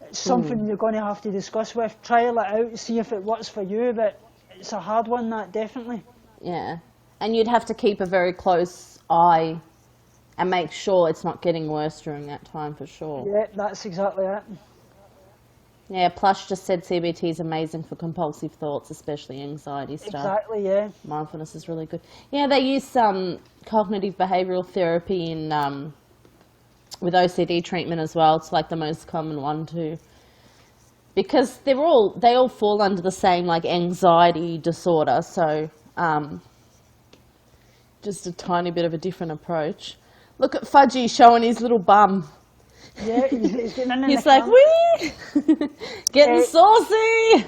It's something you're going to have to discuss with, trial it out, see if it works for you, but it's a hard one, that, definitely. Yeah, and you'd have to keep a very close eye and make sure it's not getting worse during that time, for sure. Yeah, that's exactly it. Yeah, Plush just said CBT is amazing for compulsive thoughts, especially anxiety stuff. Exactly, yeah. Mindfulness is really good. Yeah, they use some cognitive behavioural therapy in with OCD treatment as well. It's like the most common one too, because they all fall under the same like anxiety disorder. So just a tiny bit of a different approach. Look at Fudgy showing his little bum. Yeah, he's getting in He's the like, camp. wee! Getting saucy!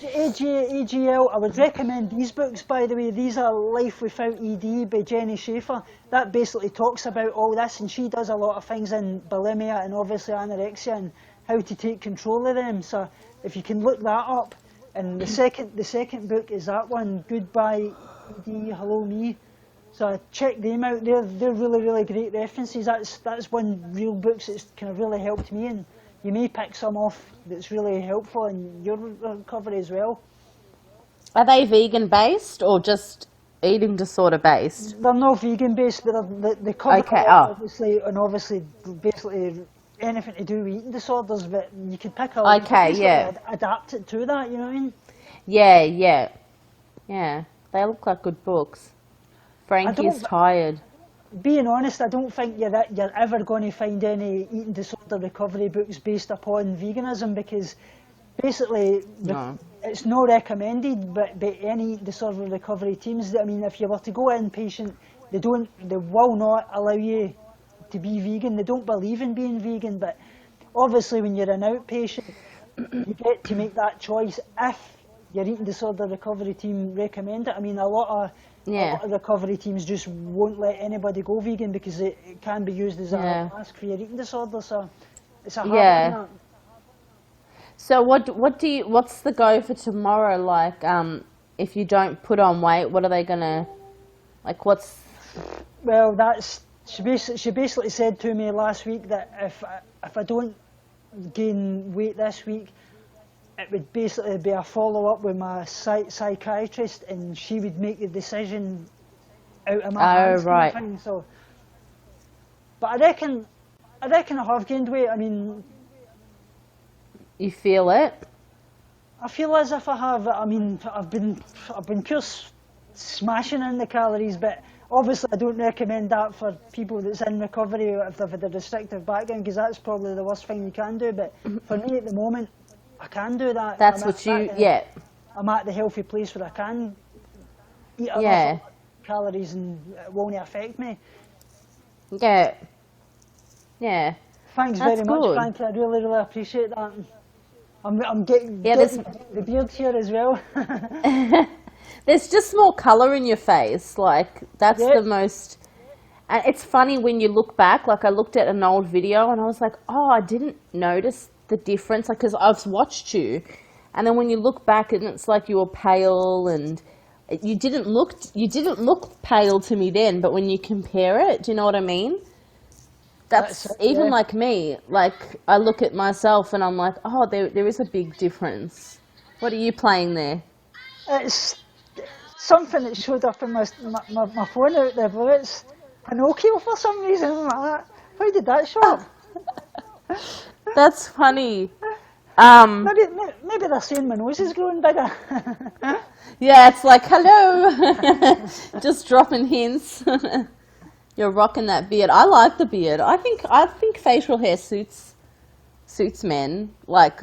AGL, I would recommend these books, by the way. These are Life Without ED by Jenny Schaefer. That basically talks about all this, and she does a lot of things in bulimia and obviously anorexia and how to take control of them. So if you can look that up. And the second book is that one, Goodbye ED, Hello Me. So check them out. They're really great references. That's one real book that's kind of really helped me, and you may pick some off that's really helpful in your recovery as well. Are they vegan based or just eating disorder based? They're not vegan based, but they cover obviously basically anything to do with eating disorders. But you could pick adapt it to that. You know what I mean? Yeah. They look like good books. Frankie's tired. Being honest, I don't think you're ever going to find any eating disorder recovery books based upon veganism, because basically it's not recommended by any eating disorder recovery teams. I mean, if you were to go inpatient, they will not allow you to be vegan. They don't believe in being vegan, but obviously when you're an outpatient, you get to make that choice if your eating disorder recovery team recommend it. I mean, a lot of recovery teams just won't let anybody go vegan because it can be used as a mask for your eating disorder. So it's a hard one. So what's the go for tomorrow? Like, if you don't put on weight, what are they gonna, like, what's? Well, she basically said to me last week that if I don't gain weight this week, it would basically be a follow-up with my psychiatrist, and she would make the decision out of my hands. Right. Kind of thing. So, but I reckon I have gained weight. I mean, you feel it? I feel as if I have. I mean, I've been pure smashing in the calories, but obviously I don't recommend that for people that's in recovery or if they've had a restrictive background, because that's probably the worst thing you can do. But for me at the moment, I can do that. I'm at the healthy place where I can eat other calories and it won't affect me. Yeah. Thanks very much, Frankie. I really appreciate that. I'm getting the beard here as well. There's just more colour in your face. Like, that's the most... And it's funny when you look back. Like, I looked at an old video and I was like, oh, I didn't notice the difference, like, because I've watched you, and then when you look back and it's like you were pale, and you didn't look pale to me then, but when you compare it, do you know what I mean? That's even like me. Like, I look at myself and I'm like, oh, there is a big difference. What are you playing there? It's something that showed up in my phone out there, but it's Pinocchio for some reason. I'm like that. How did that show up? That's funny. Maybe maybe they're saying my nose is growing bigger. Yeah, it's like, hello. Just dropping hints. You're rocking that beard. I like the beard. I think facial hair suits men, like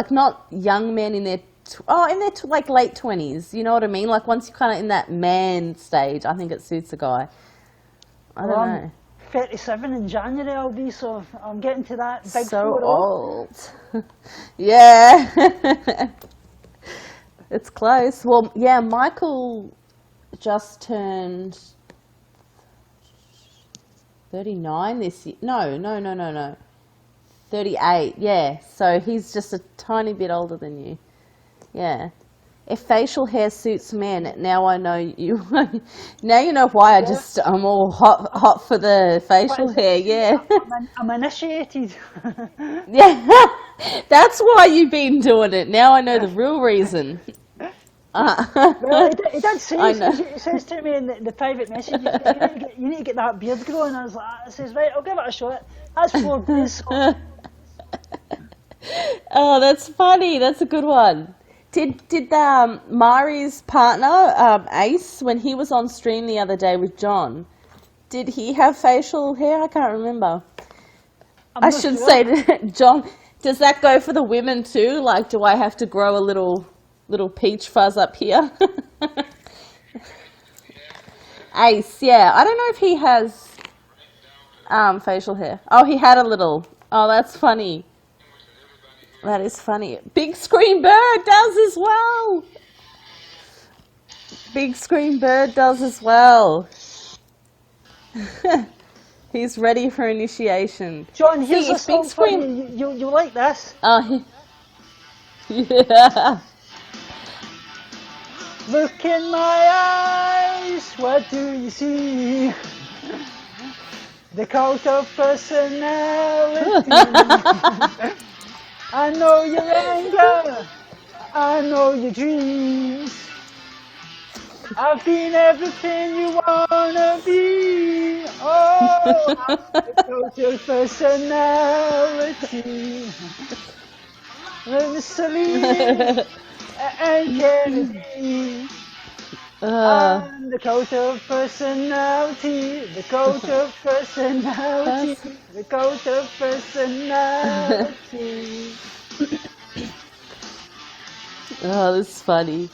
not young men in their like late 20s. You know what I mean? Like once you're kind of in that man stage, I think it suits a guy. I don't know. 37 in January I'll be, so I'm getting to that big So 4-0. old. Yeah. It's close. Well, yeah, Michael just turned 39 this year. No. 38, yeah. So he's just a tiny bit older than you. Yeah. If facial hair suits men, now I know you. Now you know why I'm all hot for the facial hair. Yeah. I'm initiated. Yeah. That's why you've been doing it. Now I know the real reason. Well, he did say, I know. he says to me in the private message, you need to get that beard growing. I was like, I says, right, I'll give it a shot. That's 4 days. So. Oh, that's funny. That's a good one. Did Mari's partner, Ace, when he was on stream the other day with John, did he have facial hair? I can't remember. I should say to John, does that go for the women too? Like, do I have to grow a little peach fuzz up here? Ace, yeah. I don't know if he has facial hair. Oh, he had a little. Oh, that's funny. That is funny. Big Screen Bird does as well. Big Screen Bird does as well. He's ready for initiation. John, here's a song for you. You like this? Oh, yeah. Look in my eyes, what do you see? The cult of personality. I know your anger, I know your dreams. I've been everything you wanna be. Oh, I'm the cult of personality. Celine and Kennedy. I'm the cult of personality, the cult of personality, the cult of personality. Oh, that's funny.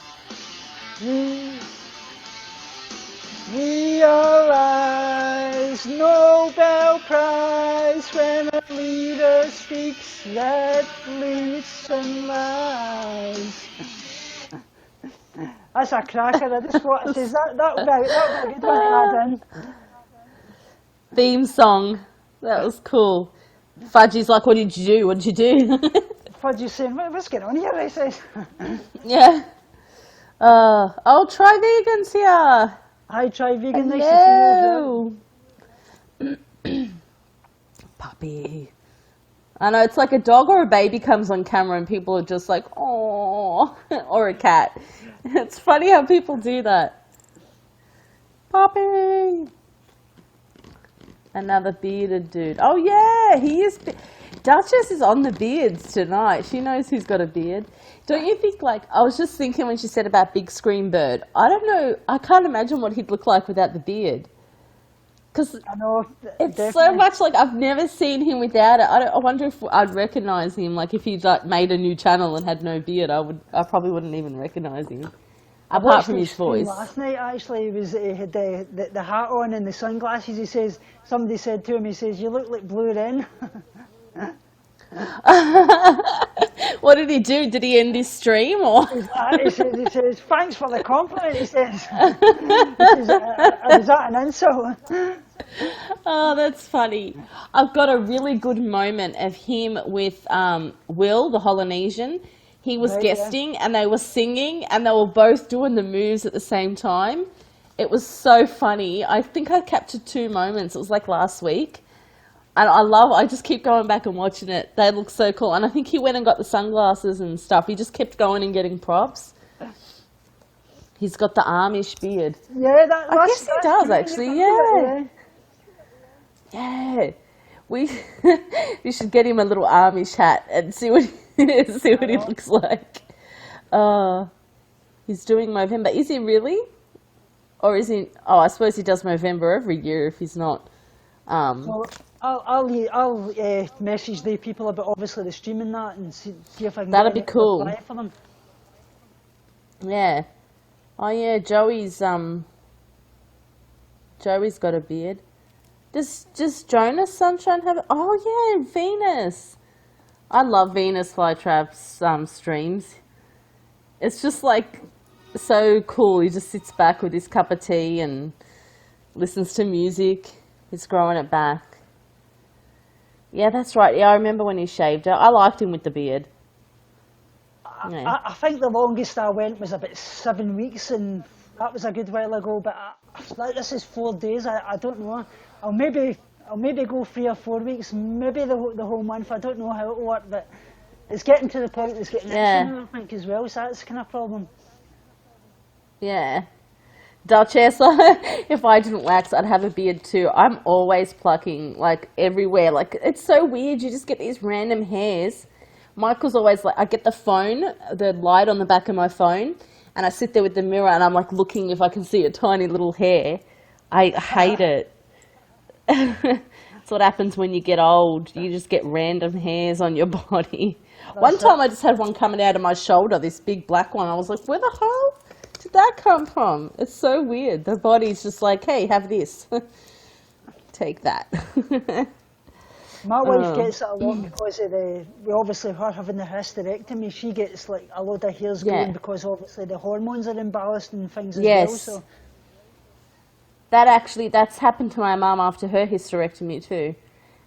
Realize Nobel Prize when a leader speaks that limits and lies. That's a cracker. I just want to say that'll be a good one to add in. Theme song. That was cool. Fudgy's like, what did you do? What did you do? Fudgy's saying, what's going on here? He says. Yeah. Try Vegans here. Hi, Try Vegan. Hello. Nice to see you. Puppy. I know, it's like a dog or a baby comes on camera and people are just like, oh, or a cat. It's funny how people do that. Puppy. Another bearded dude. Oh yeah, he is. Duchess is on the beards tonight. She knows who's got a beard. Don't you think, like, I was just thinking when she said about Big Screen Bird, I don't know, I can't imagine what he'd look like without the beard. Because it's definitely so much like I've never seen him without it. I wonder if I'd recognize him. Like if he like made a new channel and had no beard, I probably wouldn't even recognize him. Apart from his voice. Last night actually, he had the hat on and the sunglasses. He says, somebody said to him, he says, you look like Blue Wren. What did he do? Did he end his stream or? He says, thanks for the compliment. He says, is that an insult? Oh, that's funny. I've got a really good moment of him with Will, the Polynesian. He was guesting and they were singing and they were both doing the moves at the same time. It was so funny. I think I captured 2 moments. It was like last week. And I just keep going back and watching it. They look so cool. And I think he went and got the sunglasses and stuff. He just kept going and getting props. He's got the Amish beard. Yeah, I guess he does actually, yeah. Yeah. We should get him a little Amish hat and see what See I what he know. looks like. Uh, he's doing Movember. Is he really? Or is he? Oh, I suppose he does Movember every year if he's not. So I'll message the people about obviously the streaming that and see if I can get That'd be any cool. reply for them. Yeah. Oh yeah, Joey's got a beard. Does Jonas Sunshine have? Oh yeah, Venus. I love Venus Flytrap's streams. It's just like so cool. He just sits back with his cup of tea and listens to music. He's growing it back. Yeah, that's right. Yeah, I remember when he shaved it. I liked him with the beard. Yeah. I think the longest I went was about 7 weeks, and that was a good while ago. But like this is 4 days. I don't know. I'll maybe go 3 or 4 weeks, maybe the whole month. I don't know how it'll work, but it's getting to the point. It's getting itchy now, I think as well. So that's kind of problem. Yeah. Duchess, if I didn't wax, I'd have a beard too. I'm always plucking, like, everywhere. Like, it's so weird. You just get these random hairs. Michael's always like, I get the light on the back of my phone, and I sit there with the mirror, and I'm, like, looking if I can see a tiny little hair. I hate it. That's what happens when you get old. You just get random hairs on your body. One time I just had one coming out of my shoulder, this big black one. I was like, where the hell did that come from? It's so weird. The body's just like, hey, have this. Take that. My wife gets it a lot because of obviously her having the hysterectomy. She gets like a load of hairs going because obviously the hormones are imbalanced and things as well. So that's happened to my mum after her hysterectomy too.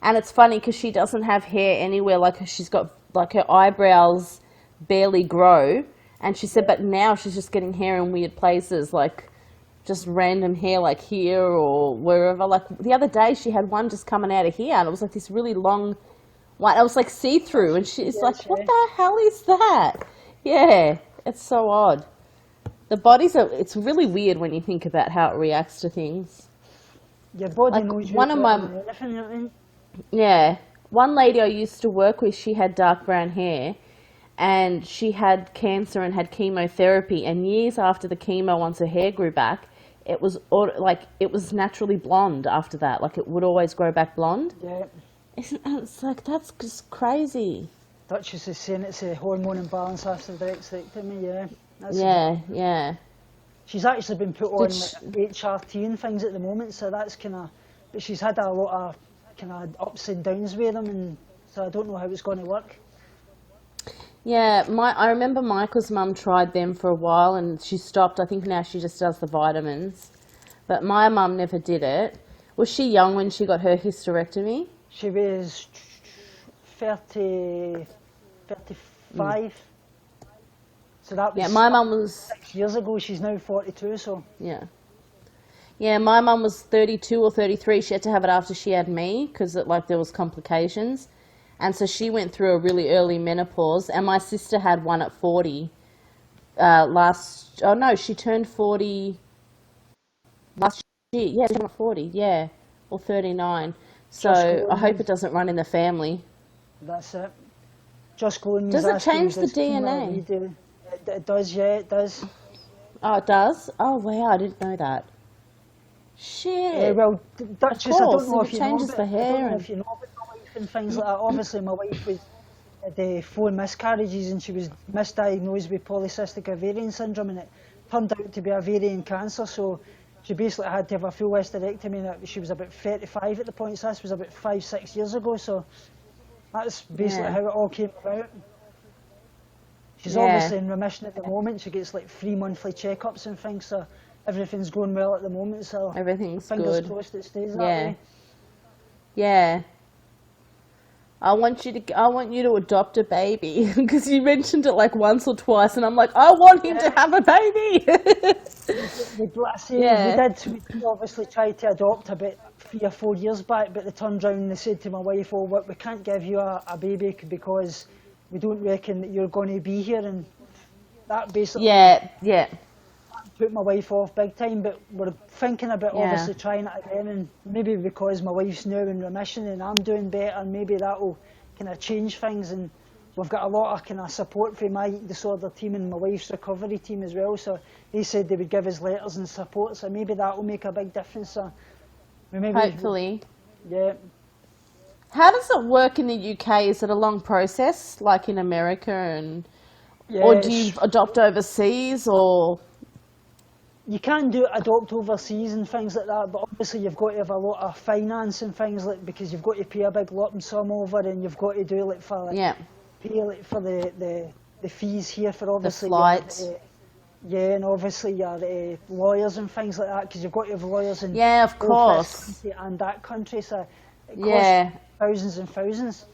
And it's funny because she doesn't have hair anywhere. Like she's got like her eyebrows barely grow. And she said, but now she's just getting hair in weird places, like just random hair like here or wherever. Like the other day she had one just coming out of here and it was like this really long one. It was like see-through and she's like, what the hell is that? Yeah, it's so odd. The it's really weird when you think about how it reacts to things. Your body like knows one of my, anything, you know what I mean? Yeah, one lady I used to work with, she had dark brown hair. And she had cancer and had chemotherapy. And years after the chemo, once her hair grew back, it was naturally blonde after that. Like it would always grow back blonde. Yeah. It's like, that's just crazy. Duchess is saying it's a hormone imbalance after the hysterectomy, Yeah. She's actually been put on like, HRT and things at the moment, so that's but she's had a lot of kind of ups and downs with them, and so I don't know how it's going to work. Yeah, I remember Michael's mum tried them for a while and she stopped. I think now she just does the vitamins. But my mum never did it. Was she young when she got her hysterectomy? She was 35. So that was my mum was 6 years ago. She's now 42, so... Yeah, my mum was 32 or 33. She had to have it after she had me because there was complications. And so she went through a really early menopause, and my sister had one at 40. She turned 40 last year. Yeah, she turned 40, yeah, or 39. So I hope it doesn't run in the family. That's it. Just going. Does it change the DNA? It does, yeah, it does. Oh, it does? Oh, wow, I didn't know that. Shit. Well, Duchess, I don't know if you changes know, the hair. I don't know if you know about my wife and things like that. Obviously, my wife had 4 miscarriages and she was misdiagnosed with polycystic ovarian syndrome, and it turned out to be ovarian cancer. So she basically had to have a full hysterectomy. And she was about 35 at the point. So this was about 5-6 years ago. So that's basically how it all came about. She's obviously in remission at the moment. She gets like 3 monthly checkups and things. So everything's going well at the moment. So everything's fingers good. crossed it stays that way. Yeah. I want you to adopt a baby because you mentioned it like once or twice, and I'm like, I want him to have a baby. We obviously tried to adopt about 3 or 4 years back, but they turned around and they said to my wife, "Oh, we can't give you a baby because we don't reckon that you're going to be here," and that basically put my wife off big time. But we're thinking about obviously trying it again, and maybe because my wife's now in remission and I'm doing better, maybe that will kind of change things and we've got a lot of kind of support from my eating disorder team and my wife's recovery team as well. So they said they would give us letters and support. So maybe that will make a big difference. So maybe, hopefully. Yeah. How does it work in the UK? Is it a long process, like in America, or do you adopt overseas, or? You can do adopt overseas and things like that, but obviously you've got to have a lot of finance and things like, because you've got to pay a big lump sum over, and you've got to do like for like, pay like for the fees here for obviously the flights. And obviously your lawyers and things like that, because you've got to have lawyers in of course, this country and that country, so it costs thousands and thousands.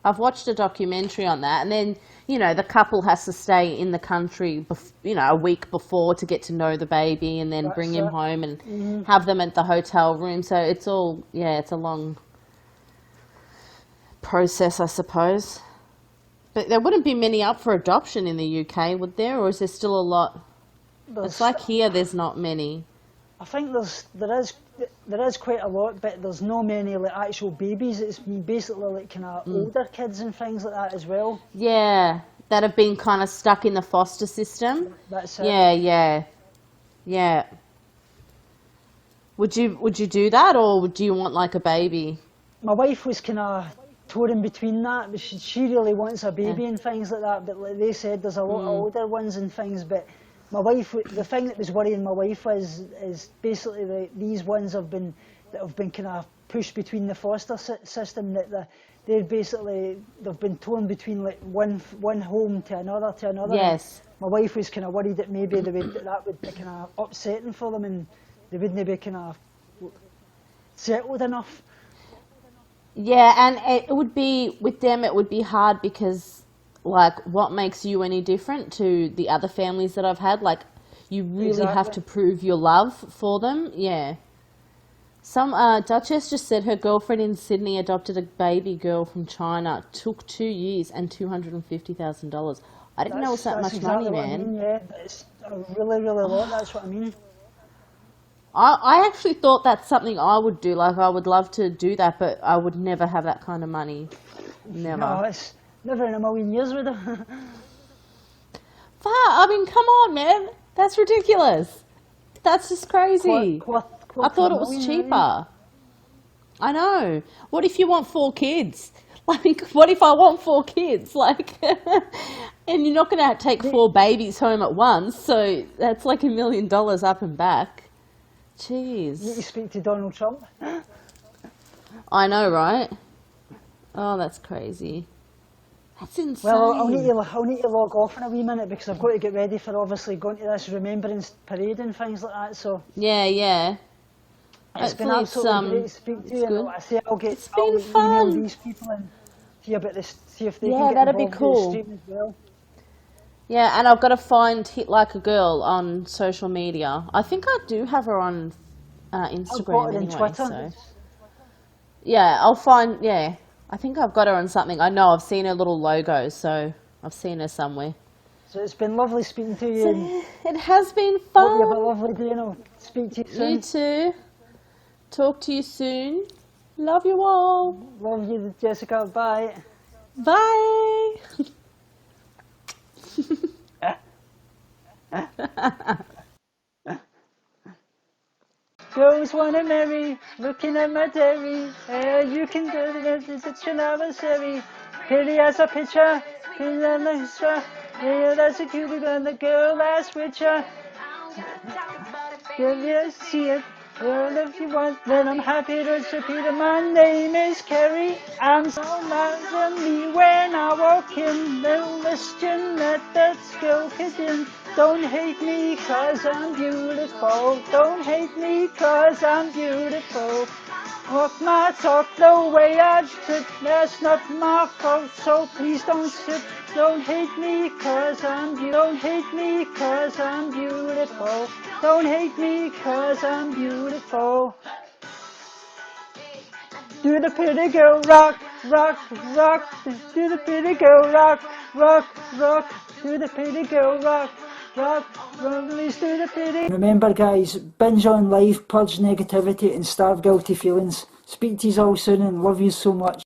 I've watched a documentary on that, and then, you know, the couple has to stay in the country, you know, a week before to get to know the baby, and then bring him home and have them at the hotel room. So it's all, it's a long process, I suppose. But there wouldn't be many up for adoption in the UK, would there? Or is there still a lot? It's like here, there's not many. I think there is quite a lot, but there's no many like actual babies. It's basically like kind of older kids and things like that as well. Yeah, that have been kind of stuck in the foster system. That's it. Yeah. Would you do that, or do you want like a baby? My wife was kind of torn between that. But she really wants a baby and things like that. But like they said, there's a lot of older ones and things. But my wife, the thing that was worrying my wife is basically these ones that have been kind of pushed between the foster system, that they've been torn between like one home to another. Yes. And my wife was kind of worried that maybe that would be kind of upsetting for them, and they wouldn't be kind of settled enough. Yeah, and it would be, with them, it would be hard because, like, what makes you any different to the other families that I've had? Like, you really have to prove your love for them. Yeah. Some Duchess just said her girlfriend in Sydney adopted a baby girl from China. Took 2 years and $250,000. I didn't know it was that much money, man. I mean, yeah, it's really, really a lot. That's what I mean. I actually thought that's something I would do. Like, I would love to do that, but I would never have that kind of money. Never. No, it's never in a million years with her. I mean, come on, man. That's ridiculous. That's just crazy. I thought it was cheaper. I know. What if you want 4 kids? Like, what if I want 4 kids? Like, and you're not going to take 4 babies home at once, so that's like $1 million up and back. Jeez. You speak to Donald Trump. I know, right? Oh, that's crazy. That's insane. Well, I'll need to log off in a wee minute because I've got to get ready for obviously going to this remembrance parade and things like that. So yeah. It's been absolutely great to speak to you. And like I say, I'll email these people and see about this. See if they can get involved in the stream as well. Yeah, and I've got to find Hit Like a Girl on social media. I think I do have her on Instagram. I've got her anyway, on Twitter. So. Yeah, I'll find. Yeah, I think I've got her on something. I know I've seen her little logo, so I've seen her somewhere. So it's been lovely speaking to you. So, it has been fun. Hope you have a lovely day, and I'll speak to you soon. You too. Talk to you soon. Love you all. Love you, Jessica. Bye. Bye. Girls wanna marry, looking at my dairy. You can do it, it's an adversary. Pretty as a picture, pretty as a picture. Yeah, that's a cutie than the girl that's richer. Girl, you see it. Well, if you want, then I'm happy to repeat it. My name is Carrie. I'm so loud on me when I walk in. They'll listen let that skill kick in. Don't hate me cause I'm beautiful. Don't hate me cause I'm beautiful. Walk my talk the way I should. That's not my fault, so please don't sit. Don't hate me cause I'm beautiful. Don't hate me cause I'm beautiful. Don't hate me cause I'm beautiful. Do the pretty girl rock, rock, rock. Do the pretty girl rock, rock, rock. Do the pretty girl rock, rock, rock. Please do the pretty. Remember guys, binge on life, purge negativity and starve guilty feelings. Speak to you all soon and love you so much.